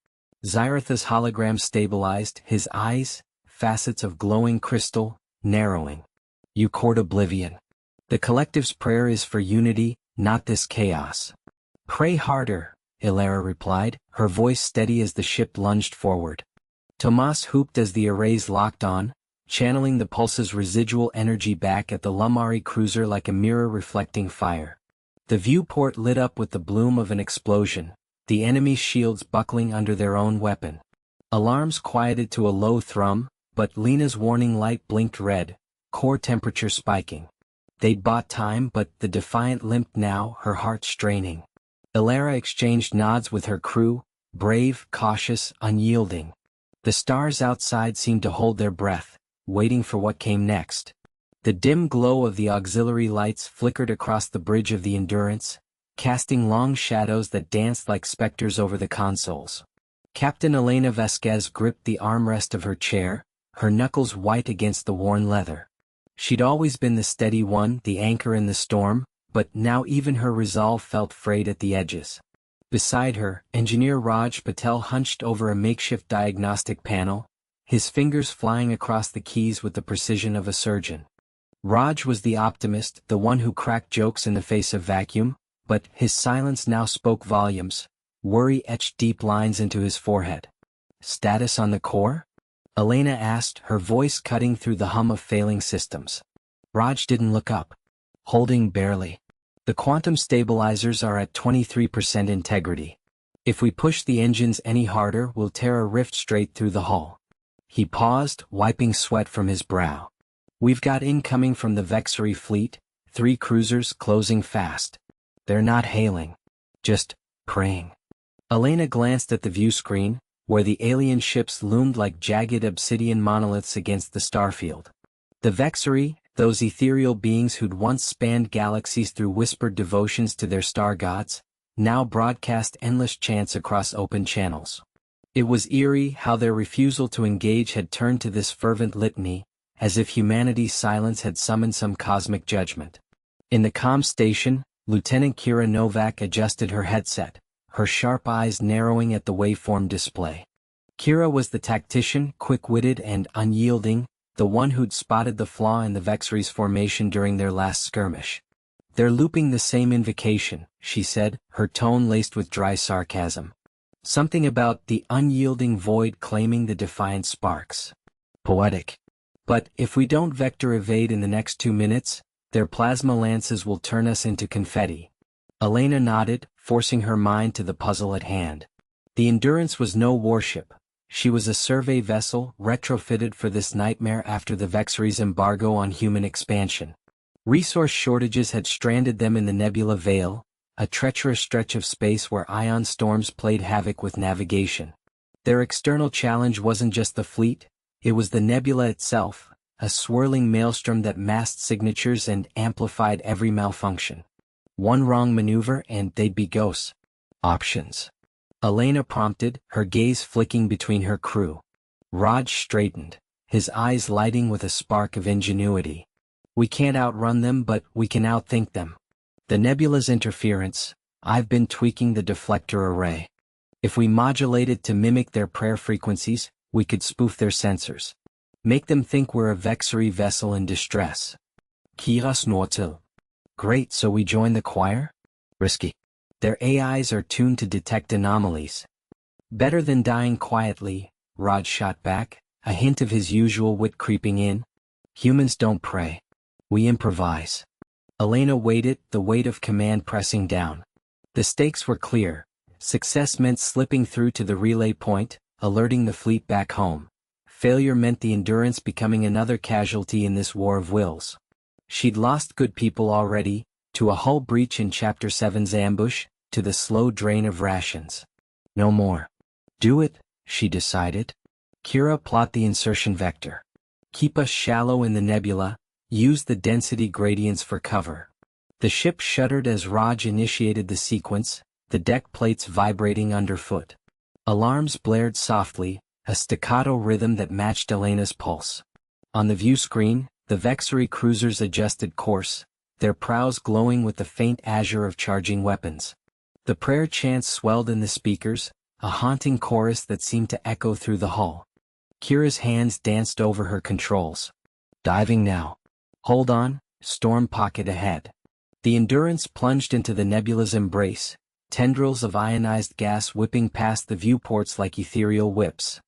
S1: Xyratha's hologram stabilized, his eyes, facets of glowing crystal, narrowing. "You court oblivion. The collective's prayer is for unity, not this chaos." "Pray harder," Alara replied, her voice steady as the ship lunged forward. Tomas hooped as the arrays locked on, channeling the pulse's residual energy back at the Lumari cruiser like a mirror reflecting fire. The viewport lit up with the bloom of an explosion, the enemy's shields buckling under their own weapon. Alarms quieted to a low thrum, but Lena's warning light blinked red, core temperature spiking. They'd bought time, but the Defiant limped now, her heart straining. Alara exchanged nods with her crew, brave, cautious, unyielding. The stars outside seemed to hold their breath, waiting for what came next. The dim glow of the auxiliary lights flickered across the bridge of the Endurance, casting long shadows that danced like specters over the consoles. Captain Elena Vasquez gripped the armrest of her chair, her knuckles white against the worn leather. She'd always been the steady one, the anchor in the storm, but now even her resolve felt frayed at the edges. Beside her, Engineer Raj Patel hunched over a makeshift diagnostic panel, his fingers flying across the keys with the precision of a surgeon. Raj was the optimist, the one who cracked jokes in the face of vacuum, but his silence now spoke volumes, worry etched deep lines into his forehead. "Status on the core?" Elena asked, her voice cutting through the hum of failing systems. Raj didn't look up. "Holding barely. The quantum stabilizers are at 23% integrity. If we push the engines any harder, we'll tear a rift straight through the hull." He paused, wiping sweat from his brow. We've got incoming from the Vexery fleet, 3 cruisers closing fast. They're not hailing. Just praying. Elena glanced at the view screen, where the alien ships loomed like jagged obsidian monoliths against the starfield. The Vexery, those ethereal beings who'd once spanned galaxies through whispered devotions to their star gods, now broadcast endless chants across open channels. It was eerie how their refusal to engage had turned to this fervent litany, as if humanity's silence had summoned some cosmic judgment. In the comm station, Lieutenant Kira Novak adjusted her headset, her sharp eyes narrowing at the waveform display. Kira was the tactician, quick-witted and unyielding, the one who'd spotted the flaw in the Vexery's formation during their last skirmish. They're looping the same invocation, she said, her tone laced with dry sarcasm. Something about the unyielding void claiming the defiant sparks. Poetic. But if we don't vector evade in the next 2 minutes, their plasma lances will turn us into confetti. Elena nodded, forcing her mind to the puzzle at hand. The Endurance was no warship. She was a survey vessel retrofitted for this nightmare after the Vexery's embargo on human expansion. Resource shortages had stranded them in the Nebula Veil, a treacherous stretch of space where ion storms played havoc with navigation. Their external challenge wasn't just the fleet, it was the nebula itself, a swirling maelstrom that masked signatures and amplified every malfunction. One wrong maneuver and they'd be ghosts. Options. Elena prompted, her gaze flicking between her crew. Raj straightened, his eyes lighting with a spark of ingenuity. We can't outrun them, but we can outthink them. The nebula's interference, I've been tweaking the deflector array. If we modulate it to mimic their prayer frequencies, we could spoof their sensors. Make them think we're a Vexery vessel in distress. Kira snorted. Great, so we join the choir? Risky. Their AIs are tuned to detect anomalies. Better than dying quietly, Raj shot back, a hint of his usual wit creeping in. Humans don't pray. We improvise. Elena waited, the weight of command pressing down. The stakes were clear. Success meant slipping through to the relay point, alerting the fleet back home. Failure meant the Endurance becoming another casualty in this war of wills. She'd lost good people already, to a hull breach in Chapter 7's ambush, to the slow drain of rations. No more. Do it, she decided. Kira, plot the insertion vector. Keep us shallow in the nebula, use the density gradients for cover. The ship shuddered as Raj initiated the sequence, the deck plates vibrating underfoot. Alarms blared softly, a staccato rhythm that matched Elena's pulse. On the view screen, the Vexery cruisers adjusted course, their prows glowing with the faint azure of charging weapons. The prayer chants swelled in the speakers, a haunting chorus that seemed to echo through the hull. Kira's hands danced over her controls. Diving now. Hold on, storm pocket ahead. The Endurance plunged into the nebula's embrace, tendrils of ionized gas whipping past the viewports like ethereal whips.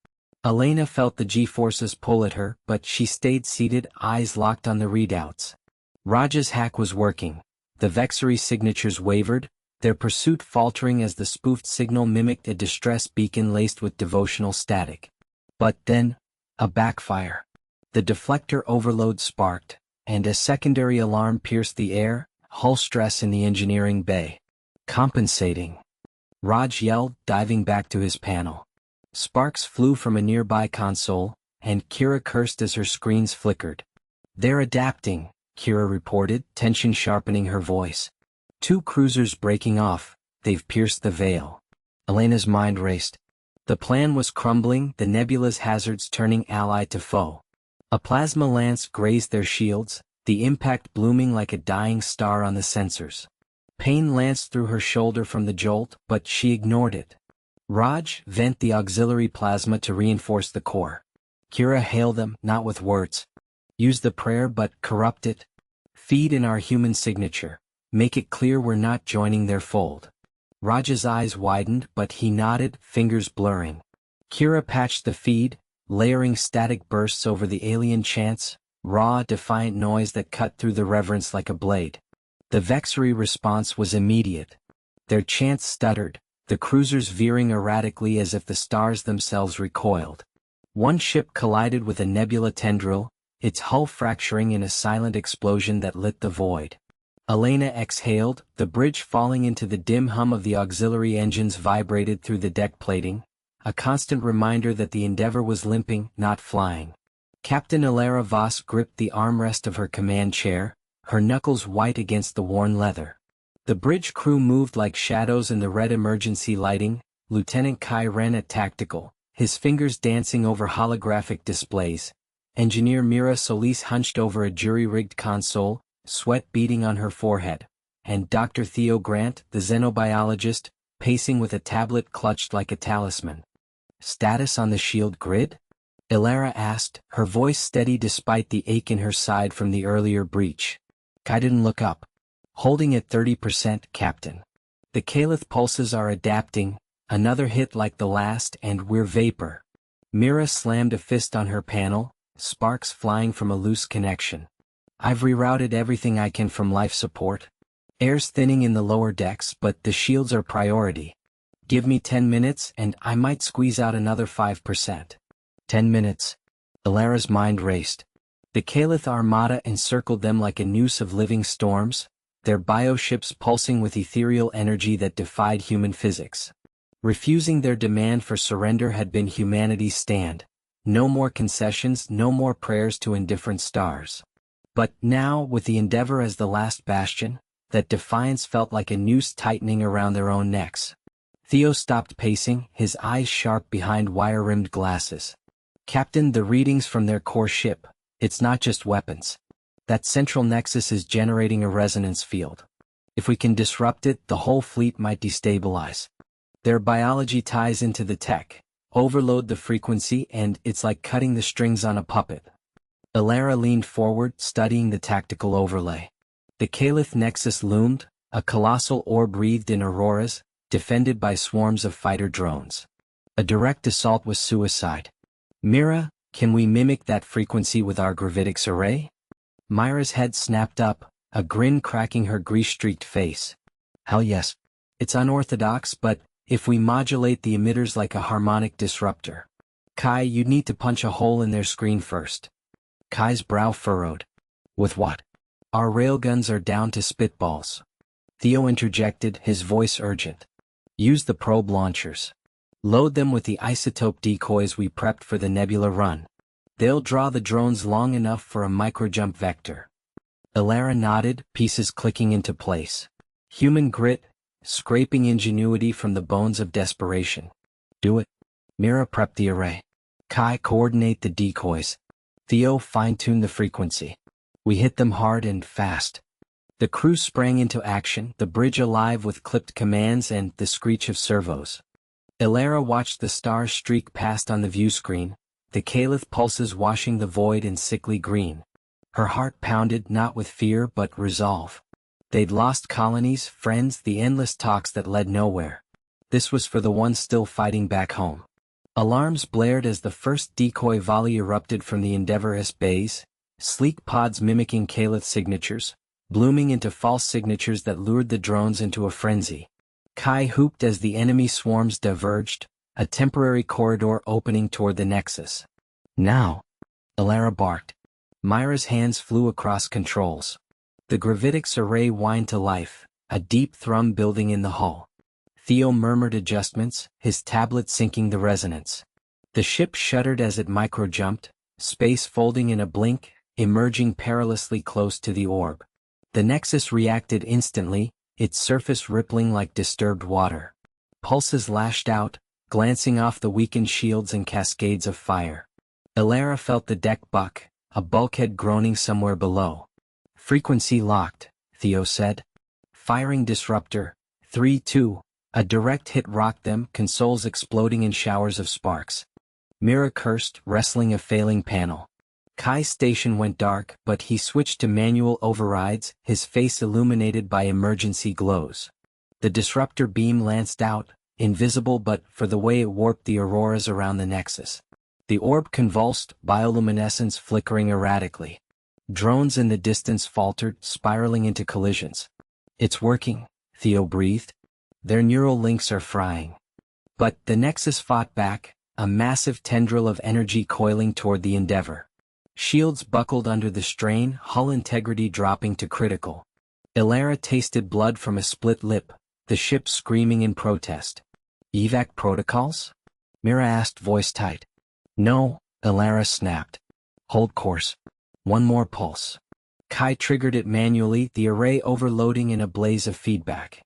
S1: Elena felt the G-forces pull at her, but she stayed seated, eyes locked on the readouts. Raj's hack was working. The Vexery signatures wavered, their pursuit faltering as the spoofed signal mimicked a distress beacon laced with devotional static. But then, a backfire. The deflector overload sparked, and a secondary alarm pierced the air, hull stress in the engineering bay. Compensating. Raj yelled, diving back to his panel. Sparks flew from a nearby console, and Kira cursed as her screens flickered. They're adapting, Kira reported, tension sharpening her voice. 2 cruisers breaking off, they've pierced the veil. Elena's mind raced. The plan was crumbling, the nebula's hazards turning ally to foe. A plasma lance grazed their shields, the impact blooming like a dying star on the sensors. Pain lanced through her shoulder from the jolt, but she ignored it. Raj, vent the auxiliary plasma to reinforce the core. Kira, hail them, not with words. Use the prayer but corrupt it. Feed in our human signature. Make it clear we're not joining their fold. Raj's eyes widened, but he nodded, fingers blurring. Kira patched the feed, layering static bursts over the alien chants, raw, defiant noise that cut through the reverence like a blade. The Vexery response was immediate. Their chants stuttered, the cruisers veering erratically as if the stars themselves recoiled. One ship collided with a nebula tendril, its hull fracturing in a silent explosion that lit the void. Elena exhaled, the bridge falling into the dim hum of the auxiliary engines vibrated through the deck plating, a constant reminder that the Endeavour was limping, not flying. Captain Alara Voss gripped the armrest of her command chair, her knuckles white against the worn leather. The bridge crew moved like shadows in the red emergency lighting. Lieutenant Kai ran at tactical, his fingers dancing over holographic displays. Engineer Mira Solis hunched over a jury-rigged console, sweat beading on her forehead. And Dr. Theo Grant, the xenobiologist, pacing with a tablet clutched like a talisman. Status on the shield grid? Ilara asked, her voice steady despite the ache in her side from the earlier breach. Kai didn't look up. Holding at 30%, Captain. The Caliph pulses are adapting, another hit like the last and we're vapor. Mira slammed a fist on her panel, sparks flying from a loose connection. I've rerouted everything I can from life support. Air's thinning in the lower decks, but the shields are priority. Give me 10 minutes and I might squeeze out another 5%. 10 minutes. Ilara's mind raced. The Caliph armada encircled them like a noose of living storms, their bioships pulsing with ethereal energy that defied human physics. Refusing their demand for surrender had been humanity's stand. No more concessions, no more prayers to indifferent stars. But now, with the Endeavour as the last bastion, that defiance felt like a noose tightening around their own necks. Theo stopped pacing, his eyes sharp behind wire-rimmed glasses. Captain, the readings from their core ship, it's not just weapons. That central nexus is generating a resonance field. If we can disrupt it, the whole fleet might destabilize. Their biology ties into the tech, overload the frequency, and it's like cutting the strings on a puppet. Ilara leaned forward, studying the tactical overlay. The Caliph nexus loomed, a colossal orb wreathed in auroras, defended by swarms of fighter drones. A direct assault was suicide. Mira, can we mimic that frequency with our gravitics array? Myra's head snapped up, a grin cracking her grease-streaked face. Hell yes. It's unorthodox, but if we modulate the emitters like a harmonic disruptor. Kai, you'd need to punch a hole in their screen first. Kai's brow furrowed. With what? Our railguns are down to spitballs. Theo interjected, his voice urgent. Use the probe launchers. Load them with the isotope decoys we prepped for the nebula run. They'll draw the drones long enough for a microjump vector. Ilara nodded, pieces clicking into place. Human grit, scraping ingenuity from the bones of desperation. Do it. Mira prepped the array. Kai, coordinate the decoys. Theo, fine-tune the frequency. We hit them hard and fast. The crew sprang into action, the bridge alive with clipped commands and the screech of servos. Ilara watched the stars streak past on the view screen, the Caliph pulses washing the void in sickly green. Her heart pounded not with fear but resolve. They'd lost colonies, friends, the endless talks that led nowhere. This was for the ones still fighting back home. Alarms blared as the first decoy volley erupted from the Endeavour-S bays, sleek pods mimicking Caliph signatures, blooming into false signatures that lured the drones into a frenzy. Kai hooped as the enemy swarms diverged, a temporary corridor opening toward the nexus. Now! Ilara barked. Myra's hands flew across controls. The gravitics array whined to life, a deep thrum building in the hull. Theo murmured adjustments, his tablet syncing the resonance. The ship shuddered as it microjumped, space folding in a blink, emerging perilously close to the orb. The nexus reacted instantly, its surface rippling like disturbed water. Pulses lashed out, glancing off the weakened shields and cascades of fire. Ilara felt the deck buck, a bulkhead groaning somewhere below. Frequency locked, Theo said. Firing disruptor, 3-2. A direct hit rocked them, consoles exploding in showers of sparks. Mira cursed, wrestling a failing panel. Kai's station went dark, but he switched to manual overrides, his face illuminated by emergency glows. The disruptor beam lanced out, invisible but for the way it warped the auroras around the nexus. The orb convulsed, bioluminescence flickering erratically. Drones in the distance faltered, spiraling into collisions. It's working, Theo breathed. Their neural links are frying. But the nexus fought back, a massive tendril of energy coiling toward the Endeavor. Shields buckled under the strain, hull integrity dropping to critical. Elara tasted blood from a split lip, the ship screaming in protest. "Evac protocols?" Mira asked, voice tight. "No," Elara snapped. "Hold course. One more pulse." Kai triggered it manually, the array overloading in a blaze of feedback.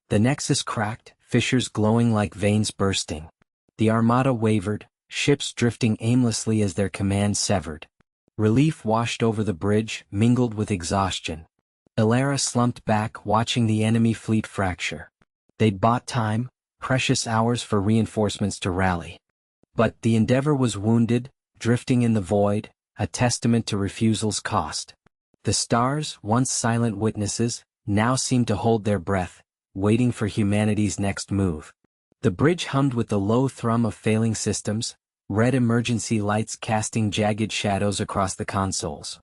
S1: The nexus cracked, fissures glowing like veins bursting. The armada wavered, ships drifting aimlessly as their commands severed. Relief washed over the bridge, mingled with exhaustion. Elara slumped back, watching the enemy fleet fracture. They'd bought time, precious hours for reinforcements to rally. But the Endeavor was wounded, drifting in the void, a testament to refusal's cost. The stars, once silent witnesses, now seemed to hold their breath, waiting for humanity's next move. The bridge hummed with the low thrum of failing systems, red emergency lights casting jagged shadows across the consoles.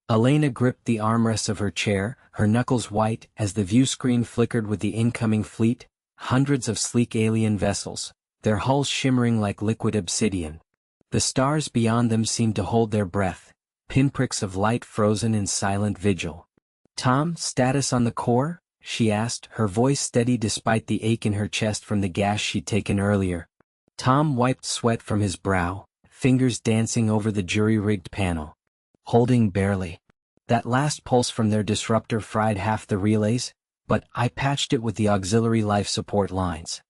S1: Elena gripped the armrests of her chair, her knuckles white as the view screen flickered with the incoming fleet, hundreds of sleek alien vessels, their hulls shimmering like liquid obsidian. The stars beyond them seemed to hold their breath, pinpricks of light frozen in silent vigil. "Tom, status on the core?" she asked, her voice steady despite the ache in her chest from the gas she'd taken earlier. Tom wiped sweat from his brow, fingers dancing over the jury-rigged panel. "Holding barely. That last pulse from their disruptor fried half the relays, but I patched it with the auxiliary life support lines.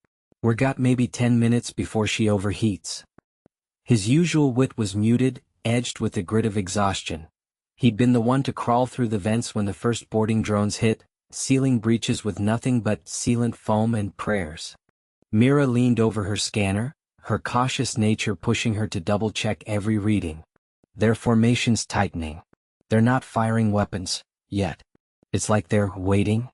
S1: We're got maybe 10 minutes before she overheats." His usual wit was muted, edged with the grit of exhaustion. He'd been the one to crawl through the vents when the first boarding drones hit, sealing breaches with nothing but sealant foam and prayers. Mira leaned over her scanner, her cautious nature pushing her to double-check every reading. "Their formation's tightening. They're not firing weapons, yet. It's like they're waiting."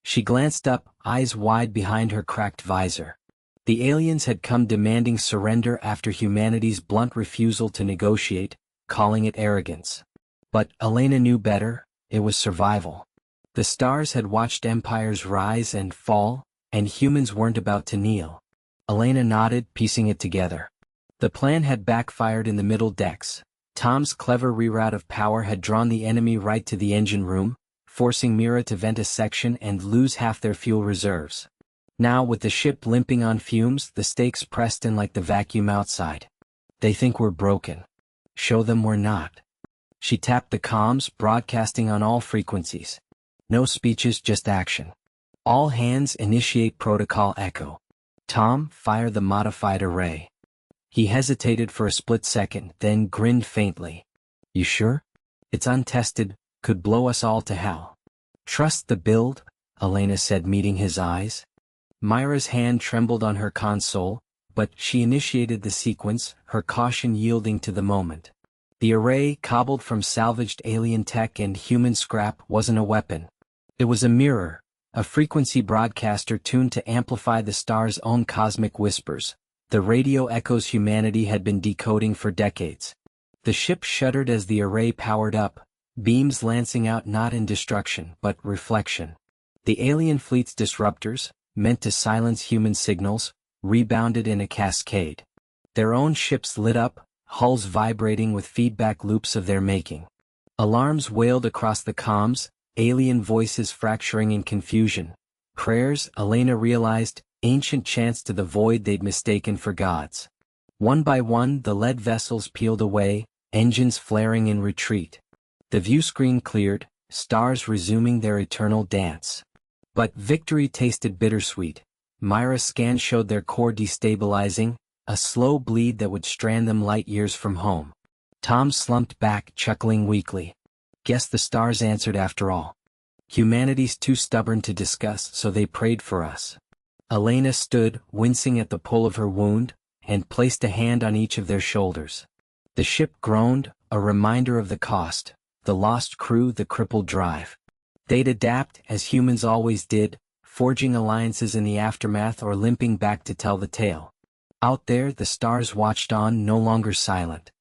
S1: She glanced up, eyes wide behind her cracked visor. The aliens had come demanding surrender after humanity's blunt refusal to negotiate, calling it arrogance. But Elena knew better, it was survival. The stars had watched empires rise and fall, and humans weren't about to kneel. Elena nodded, piecing it together. The plan had backfired in the middle decks. Tom's clever reroute of power had drawn the enemy right to the engine room, forcing Mira to vent a section and lose half their fuel reserves. Now, with the ship limping on fumes, the stakes pressed in like the vacuum outside. "They think we're broken. Show them we're not." She tapped the comms, broadcasting on all frequencies. "No speeches, just action. All hands initiate protocol echo. Tom, fire the modified array." He hesitated for a split second, then grinned faintly. "You sure? It's untested, could blow us all to hell." "Trust the build," Elena said, meeting his eyes. Myra's hand trembled on her console, but she initiated the sequence, her caution yielding to the moment. The array, cobbled from salvaged alien tech and human scrap, wasn't a weapon. It was a mirror, a frequency broadcaster tuned to amplify the star's own cosmic whispers, the radio echoes humanity had been decoding for decades. The ship shuddered as the array powered up, beams lancing out not in destruction but reflection. The alien fleet's disruptors, meant to silence human signals, rebounded in a cascade. Their own ships lit up, hulls vibrating with feedback loops of their making. Alarms wailed across the comms, alien voices fracturing in confusion. Prayers, Elena realized, ancient chants to the void they'd mistaken for gods. One by one, the lead vessels peeled away, engines flaring in retreat. The view screen cleared, stars resuming their eternal dance. But victory tasted bittersweet. Myra's scan showed their core destabilizing, a slow bleed that would strand them light years from home. Tom slumped back, chuckling weakly. "Guess the stars answered after all. Humanity's too stubborn to discuss, so they prayed for us." Elena stood, wincing at the pull of her wound, and placed a hand on each of their shoulders. The ship groaned, a reminder of the cost, the lost crew, the crippled drive. They'd adapt, as humans always did, forging alliances in the aftermath or limping back to tell the tale. Out there, the stars watched on, no longer silent.